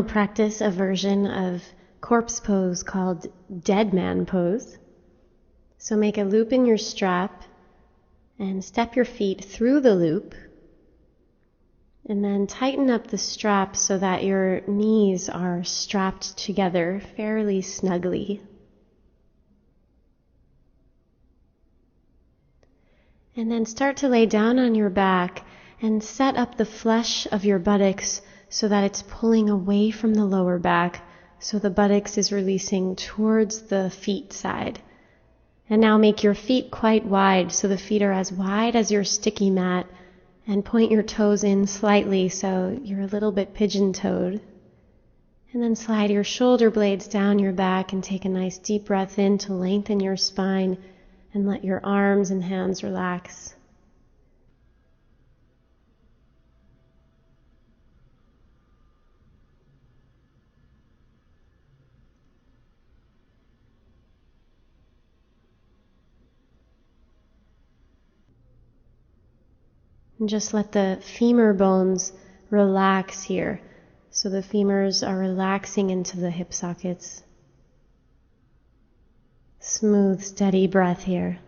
practice a version of corpse pose called dead man pose. So make a loop in your strap and step your feet through the loop, and then tighten up the strap so that your knees are strapped together fairly snugly. And then start to lay down on your back and set up the flesh of your buttocks so that it's pulling away from the lower back, so the buttocks is releasing towards the feet side. And now make your feet quite wide, so the feet are as wide as your sticky mat, and point your toes in slightly so you're a little bit pigeon-toed. And then slide your shoulder blades down your back and take a nice deep breath in to lengthen your spine and let your arms and hands relax. And just let the femur bones relax here. So the femurs are relaxing into the hip sockets. Smooth, steady breath here.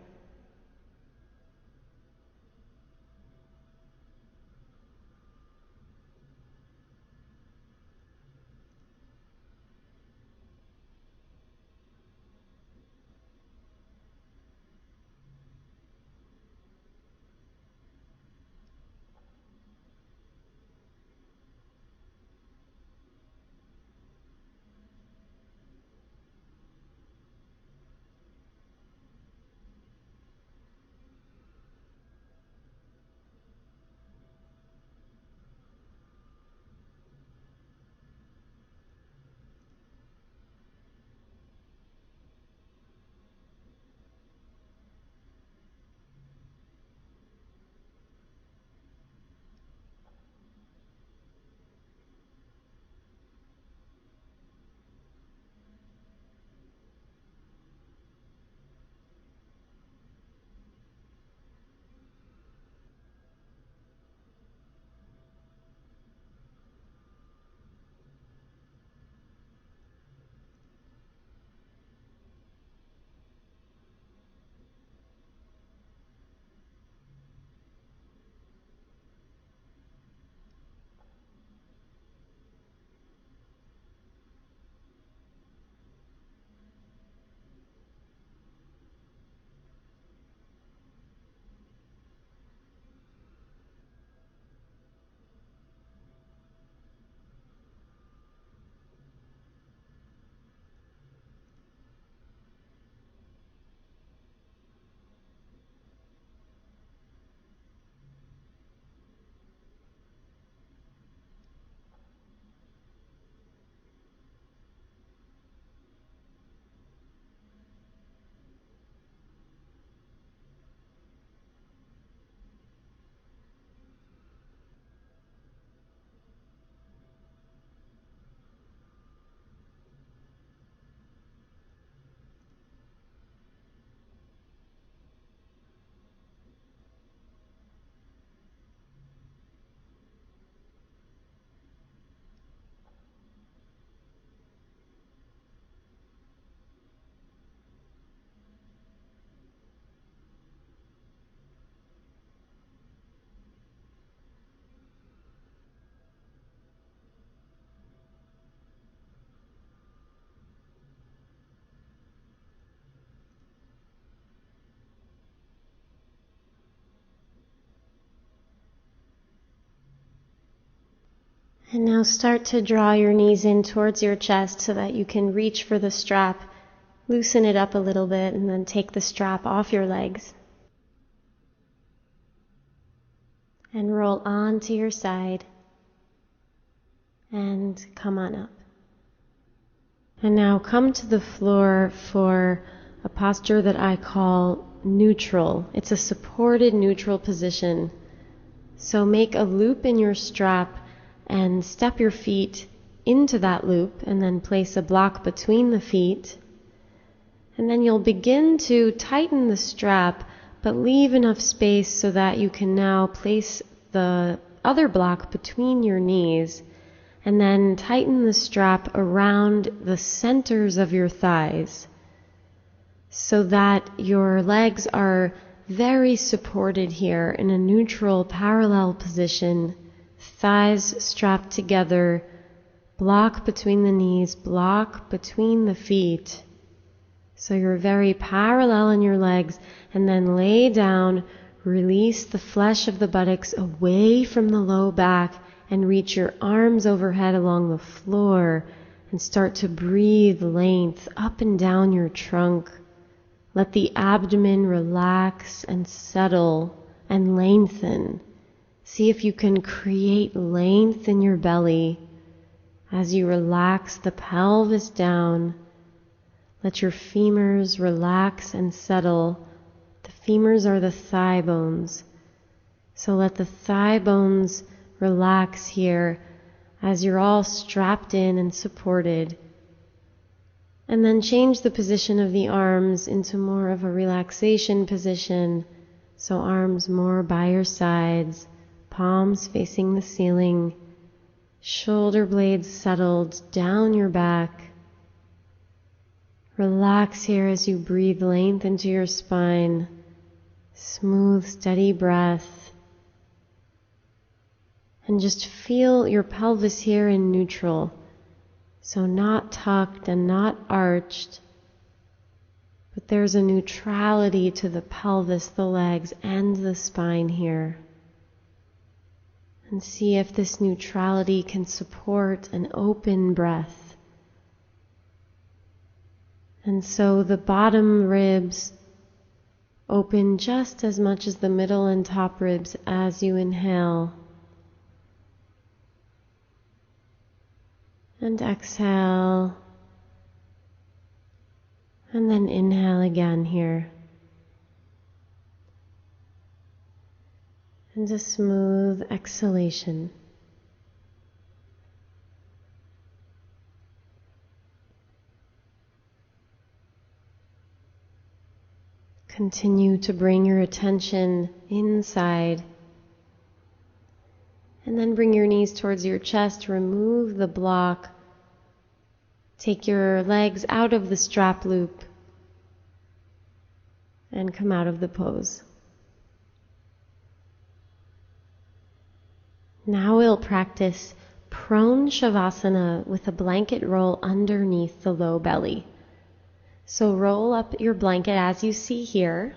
And now start to draw your knees in towards your chest so that you can reach for the strap. Loosen it up a little bit and then take the strap off your legs. And roll on to your side. And come on up. And now come to the floor for a posture that I call neutral. It's a supported neutral position. So make a loop in your strap and step your feet into that loop and then place a block between the feet. And then you'll begin to tighten the strap, but leave enough space so that you can now place the other block between your knees And then tighten the strap around the centers of your thighs so that your legs are very supported here in a neutral, parallel position. Thighs strapped together, block between the knees, block between the feet. So you're very parallel in your legs, and then lay down, release the flesh of the buttocks away from the low back, and reach your arms overhead along the floor, and start to breathe length up and down your trunk. Let the abdomen relax and settle and lengthen. See if you can create length in your belly as you relax the pelvis down. Let your femurs relax and settle. The femurs are the thigh bones. So let the thigh bones relax here as you're all strapped in and supported. And then change the position of the arms into more of a relaxation position. So arms more by your sides, palms facing the ceiling, shoulder blades settled down your back. Relax here as you breathe length into your spine. Smooth, steady breath. And just feel your pelvis here in neutral. So not tucked and not arched, but there's a neutrality to the pelvis, the legs, and the spine here. And see if this neutrality can support an open breath. And so the bottom ribs open just as much as the middle and top ribs as you inhale. And exhale. And then inhale again here. And a smooth exhalation. Continue to bring your attention inside. And then bring your knees towards your chest, remove the block. Take your legs out of the strap loop and come out of the pose. Now we'll practice prone shavasana with a blanket roll underneath the low belly. So roll up your blanket as you see here,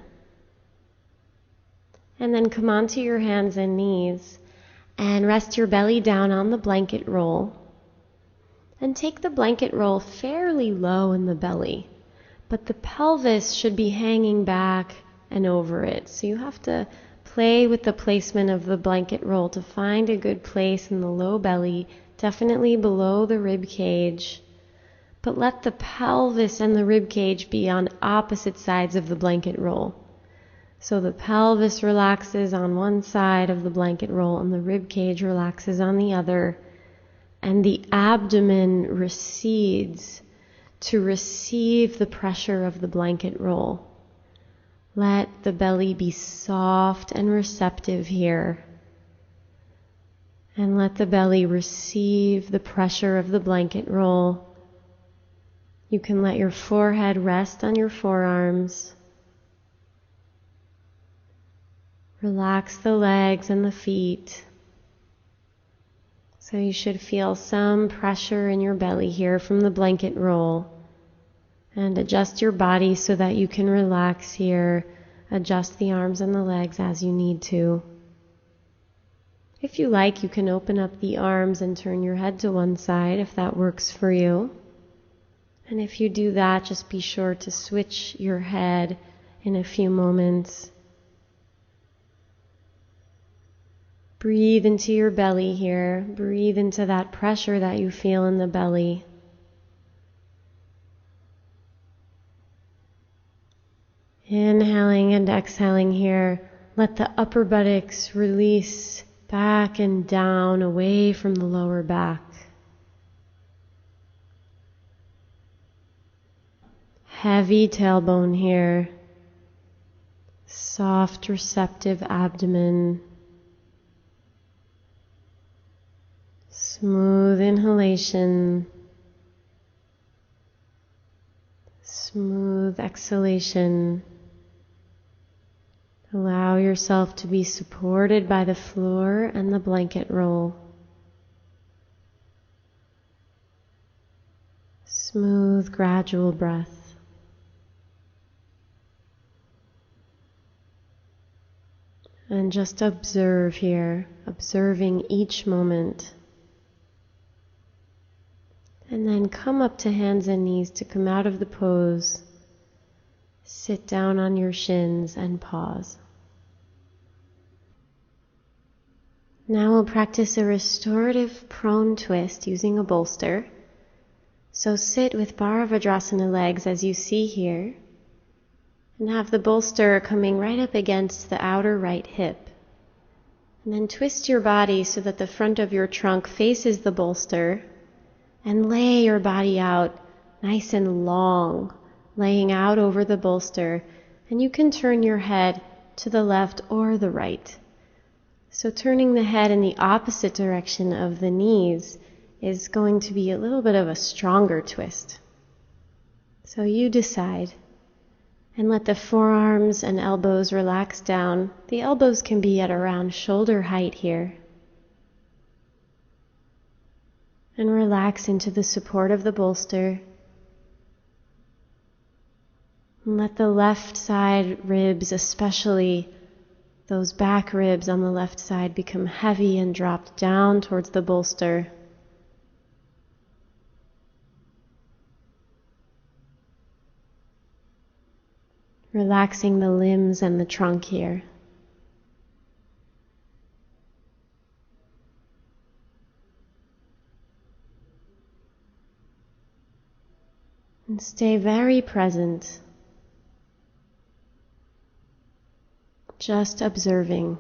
and then come onto your hands and knees and rest your belly down on the blanket roll. And take the blanket roll fairly low in the belly, but the pelvis should be hanging back and over it. So you have to play with the placement of the blanket roll to find a good place in the low belly, definitely below the rib cage. But let the pelvis and the rib cage be on opposite sides of the blanket roll. So the pelvis relaxes on one side of the blanket roll and the rib cage relaxes on the other. And the abdomen recedes to receive the pressure of the blanket roll. Let the belly be soft and receptive here. And let the belly receive the pressure of the blanket roll. You can let your forehead rest on your forearms. Relax the legs and the feet. So you should feel some pressure in your belly here from the blanket roll. And adjust your body so that you can relax here. Adjust the arms and the legs as you need to. If you like, you can open up the arms and turn your head to one side if that works for you. And if you do that, just be sure to switch your head in a few moments. Breathe into your belly here. Breathe into that pressure that you feel in the belly. Inhaling and exhaling here. Let the upper buttocks release back and down away from the lower back. Heavy tailbone here. Soft, receptive abdomen. Smooth inhalation, smooth exhalation. Allow yourself to be supported by the floor and the blanket roll. Smooth, gradual breath. And just observe here, observing each moment. And then come up to hands and knees to come out of the pose. Sit down on your shins and pause. Now we'll practice a restorative prone twist using a bolster. So sit with Bharavajrasana legs as you see here, and have the bolster coming right up against the outer right hip. And then twist your body so that the front of your trunk faces the bolster, and lay your body out nice and long, laying out over the bolster, and you can turn your head to the left or the right. So turning the head in the opposite direction of the knees is going to be a little bit of a stronger twist. So you decide, and let the forearms and elbows relax down. The elbows can be at around shoulder height here. And relax into the support of the bolster. And let the left side ribs, especially those back ribs on the left side, become heavy and drop down towards the bolster. Relaxing the limbs and the trunk here. And stay very present. Just observing.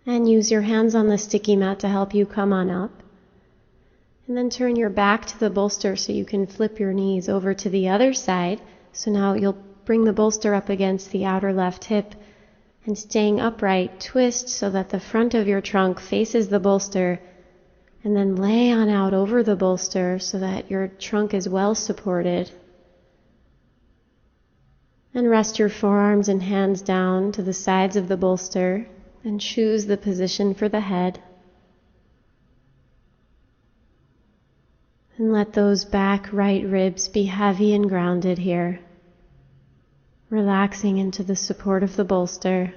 And use your hands on the sticky mat to help you come on up. And then turn your back to the bolster so you can flip your knees over to the other side. So now you'll bring the bolster up against the outer left hip, and staying upright, twist so that the front of your trunk faces the bolster, and then lay on out over the bolster so that your trunk is well supported. And rest your forearms and hands down to the sides of the bolster and choose the position for the head. And let those back right ribs be heavy and grounded here, relaxing into the support of the bolster.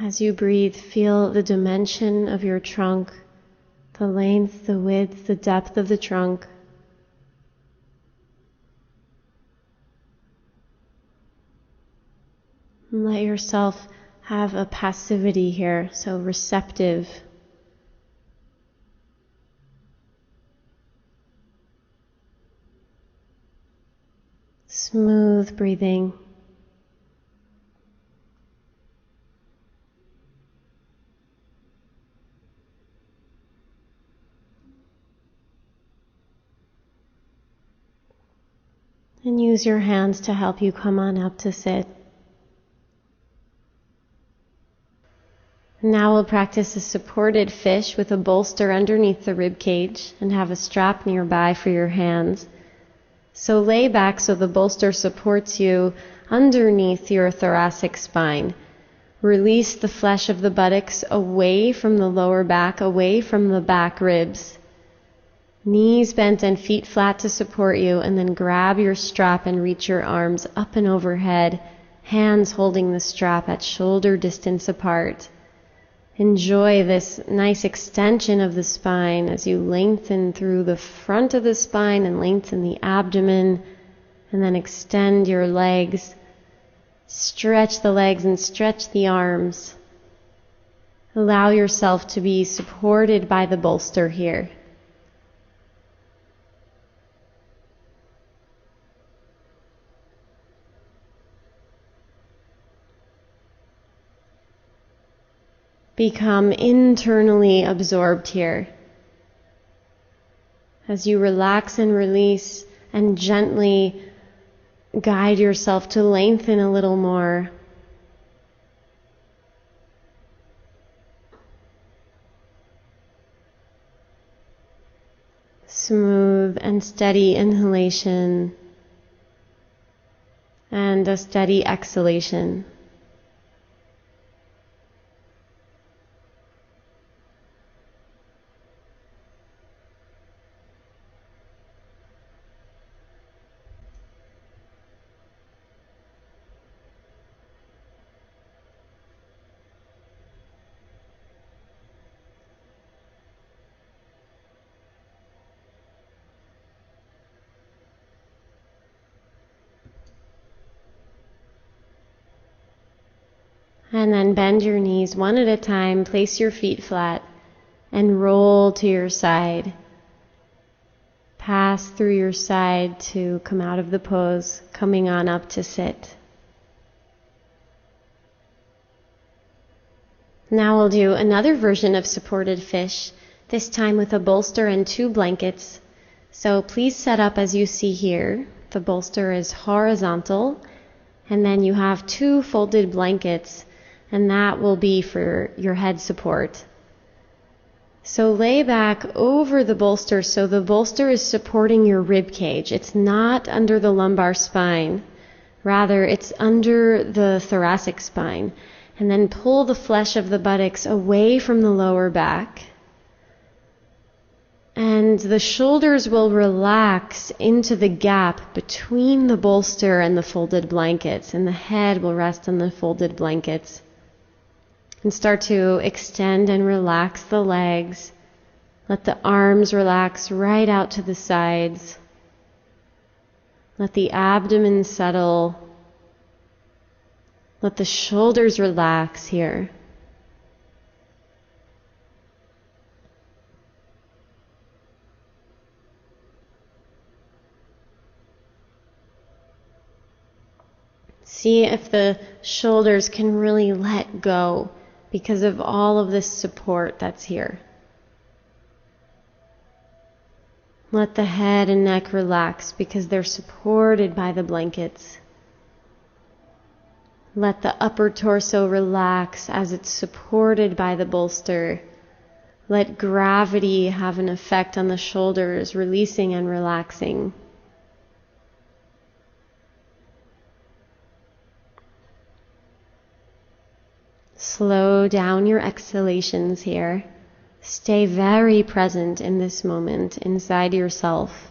As you breathe, feel the dimension of your trunk, the length, the width, the depth of the trunk. And let yourself have a passivity here, so receptive. Smooth breathing. And use your hands to help you come on up to sit. Now we'll practice a supported fish with a bolster underneath the rib cage and have a strap nearby for your hands. So lay back so the bolster supports you underneath your thoracic spine. Release the flesh of the buttocks away from the lower back, away from the back ribs. Knees bent and feet flat to support you, and then grab your strap and reach your arms up and overhead, hands holding the strap at shoulder distance apart. Enjoy this nice extension of the spine as you lengthen through the front of the spine and lengthen the abdomen, and then extend your legs. Stretch the legs and stretch the arms. Allow yourself to be supported by the bolster here. Become internally absorbed here. As you relax and release and gently guide yourself to lengthen a little more. Smooth and steady inhalation and a steady exhalation. And then bend your knees one at a time, place your feet flat, and roll to your side. Pass through your side to come out of the pose, coming on up to sit. Now we'll do another version of supported fish, this time with a bolster and 2 blankets. So please set up as you see here. The bolster is horizontal, and then you have 2 folded blankets, and that will be for your head support. So lay back over the bolster so the bolster is supporting your rib cage. It's not under the lumbar spine. Rather, it's under the thoracic spine. And then pull the flesh of the buttocks away from the lower back. And the shoulders will relax into the gap between the bolster and the folded blankets, and the head will rest on the folded blankets. And start to extend and relax the legs. Let the arms relax right out to the sides. Let the abdomen settle. Let the shoulders relax here. See if the shoulders can really let go because of all of this support that's here. Let the head and neck relax because they're supported by the blankets. Let the upper torso relax as it's supported by the bolster. Let gravity have an effect on the shoulders, releasing and relaxing. Slow down your exhalations here. Stay very present in this moment inside yourself.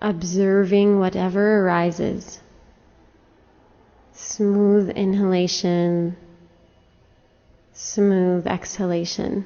Observing whatever arises. Smooth inhalation, smooth exhalation.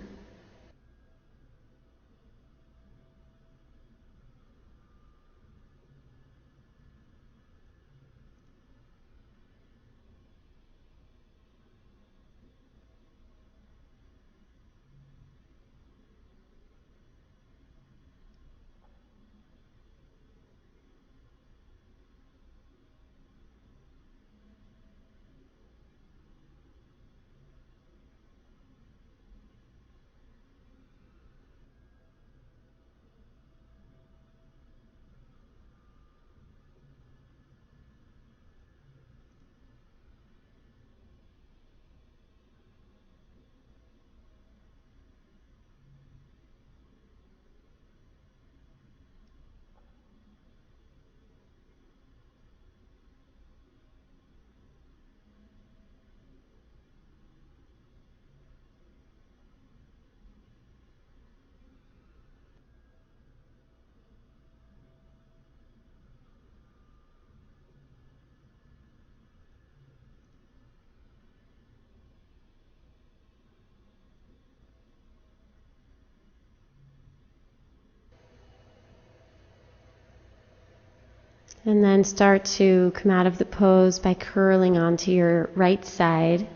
And then start to come out of the pose by curling onto your right side.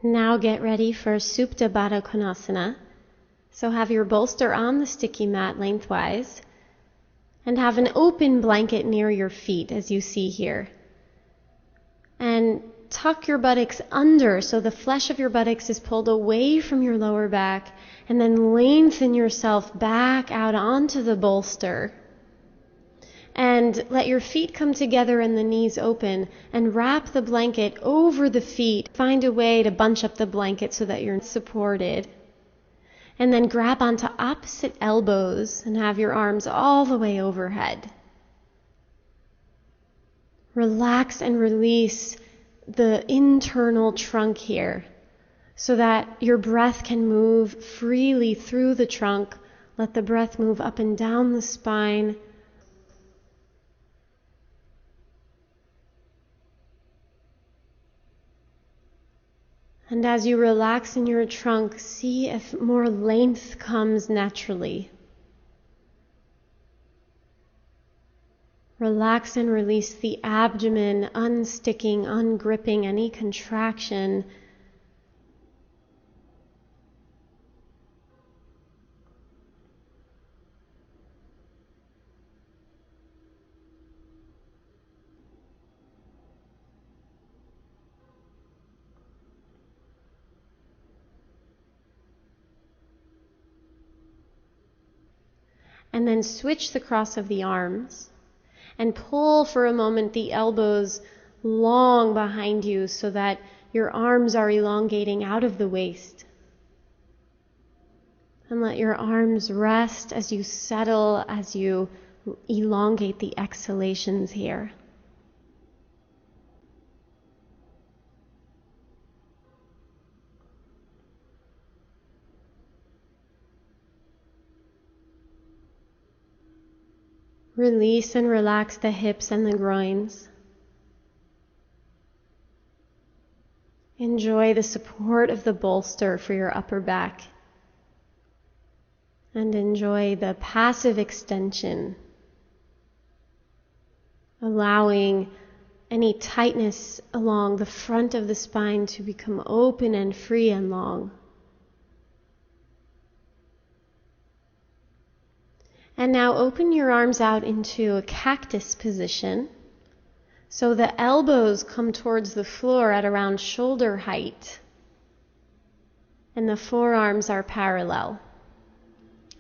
Now get ready for Supta Baddha Konasana. So have your bolster on the sticky mat lengthwise. And have an open blanket near your feet, as you see here. And tuck your buttocks under so the flesh of your buttocks is pulled away from your lower back, and then lengthen yourself back out onto the bolster. And let your feet come together and the knees open, and wrap the blanket over the feet. Find a way to bunch up the blanket so that you're supported. And then grab onto opposite elbows and have your arms all the way overhead. Relax and release the internal trunk here so that your breath can move freely through the trunk. Let the breath move up and down the spine. And as you relax in your trunk, see if more length comes naturally. Relax and release the abdomen, unsticking, ungripping any contraction. And then switch the cross of the arms and pull for a moment the elbows long behind you so that your arms are elongating out of the waist. And let your arms rest as you settle, as you elongate the exhalations here. Release and relax the hips and the groins. Enjoy the support of the bolster for your upper back. And enjoy the passive extension, allowing any tightness along the front of the spine to become open and free and long. And now open your arms out into a cactus position. So the elbows come towards the floor at around shoulder height. And the forearms are parallel.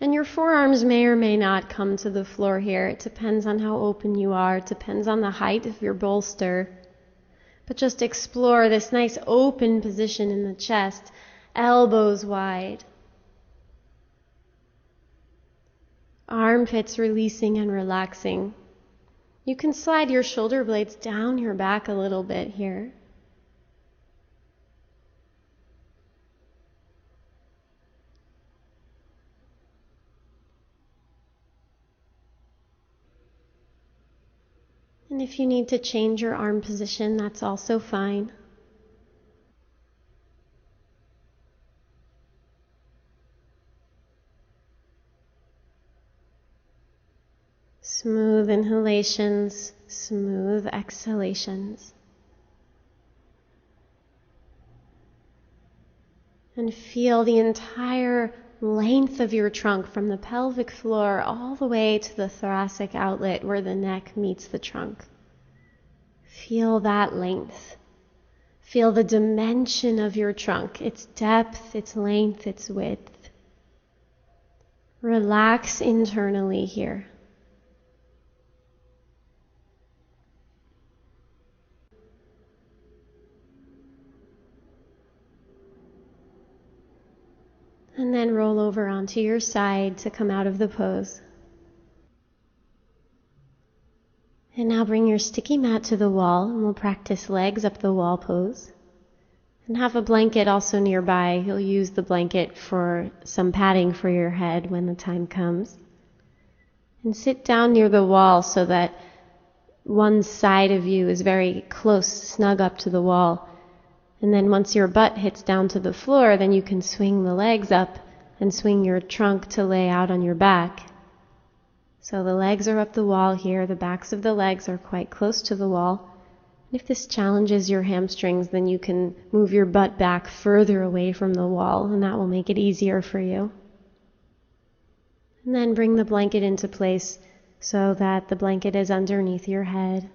And your forearms may or may not come to the floor here. It depends on how open you are. It depends on the height of your bolster. But just explore this nice open position in the chest, elbows wide. Armpits releasing and relaxing. You can slide your shoulder blades down your back a little bit here. And if you need to change your arm position, that's also fine. Smooth inhalations, smooth exhalations. And feel the entire length of your trunk from the pelvic floor all the way to the thoracic outlet where the neck meets the trunk. Feel that length. Feel the dimension of your trunk, its depth, its length, its width. Relax internally here. And then roll over onto your side to come out of the pose. And now bring your sticky mat to the wall, and we'll practice legs up the wall pose. And have a blanket also nearby. You'll use the blanket for some padding for your head when the time comes. And sit down near the wall so that one side of you is very close, snug up to the wall. And then once your butt hits down to the floor, then you can swing the legs up and swing your trunk to lay out on your back. So the legs are up the wall here. The backs of the legs are quite close to the wall. And if this challenges your hamstrings, then you can move your butt back further away from the wall, and that will make it easier for you. And then bring the blanket into place so that the blanket is underneath your head.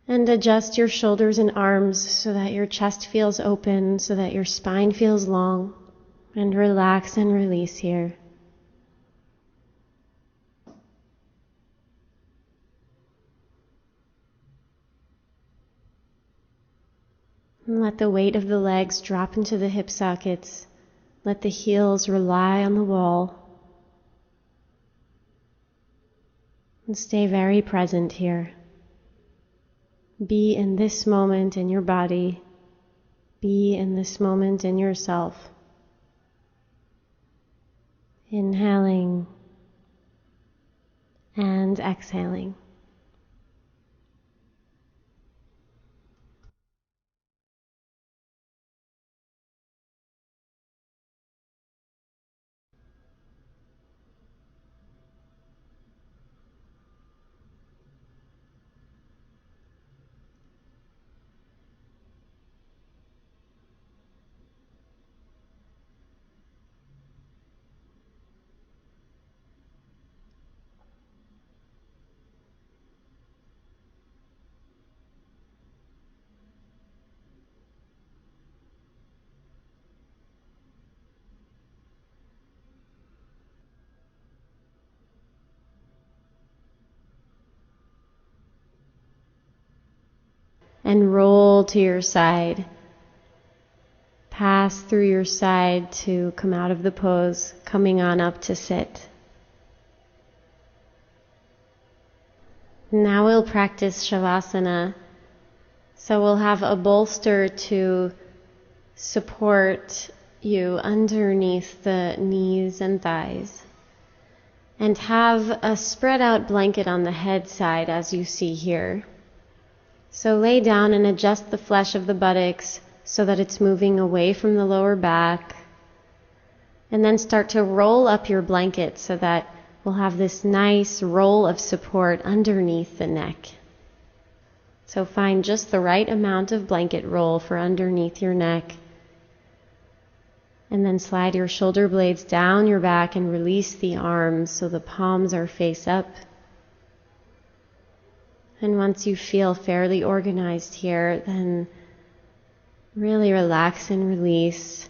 And adjust your shoulders and arms so that your chest feels open, so that your spine feels long. And relax and release here. And let the weight of the legs drop into the hip sockets. Let the heels rely on the wall. And stay very present here. Be in this moment in your body. Be in this moment in yourself. Inhaling and exhaling. And roll to your side. Pass through your side to come out of the pose, coming on up to sit. Now we'll practice Shavasana. So we'll have a bolster to support you underneath the knees and thighs. And have a spread out blanket on the head side as you see here. So lay down and adjust the flesh of the buttocks so that it's moving away from the lower back. And then start to roll up your blanket so that we'll have this nice roll of support underneath the neck. So find just the right amount of blanket roll for underneath your neck. And then slide your shoulder blades down your back and release the arms so the palms are face up. And once you feel fairly organized here, then really relax and release.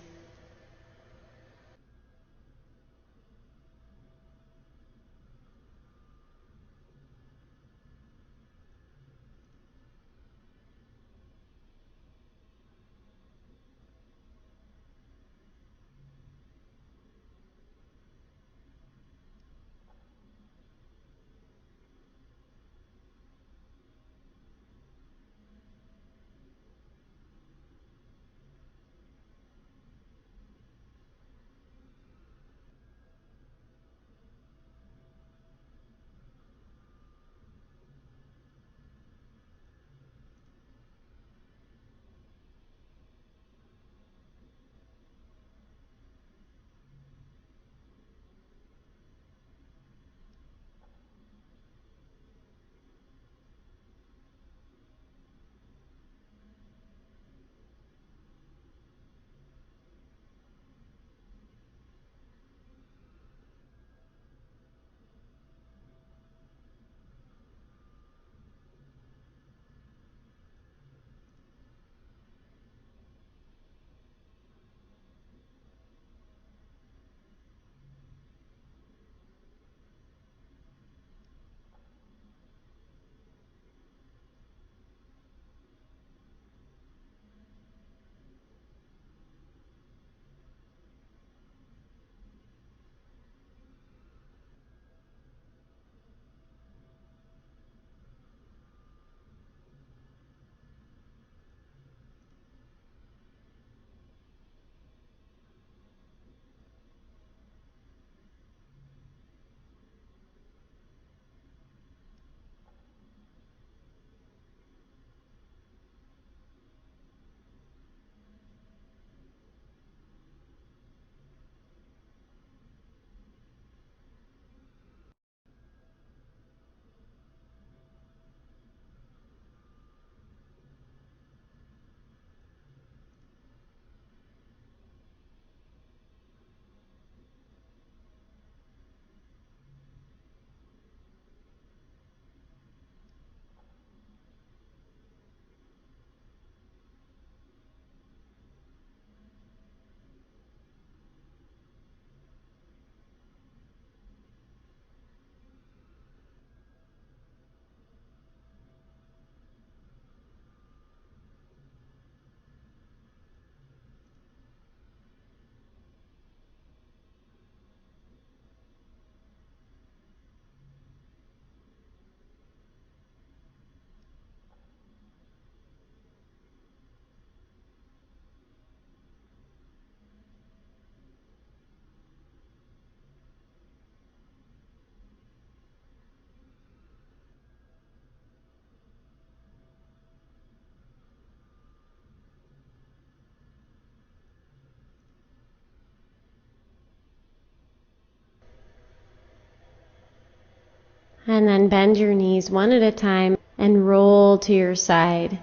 And then bend your knees one at a time and roll to your side.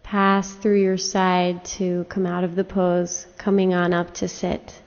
Pass through your side to come out of the pose, coming on up to sit.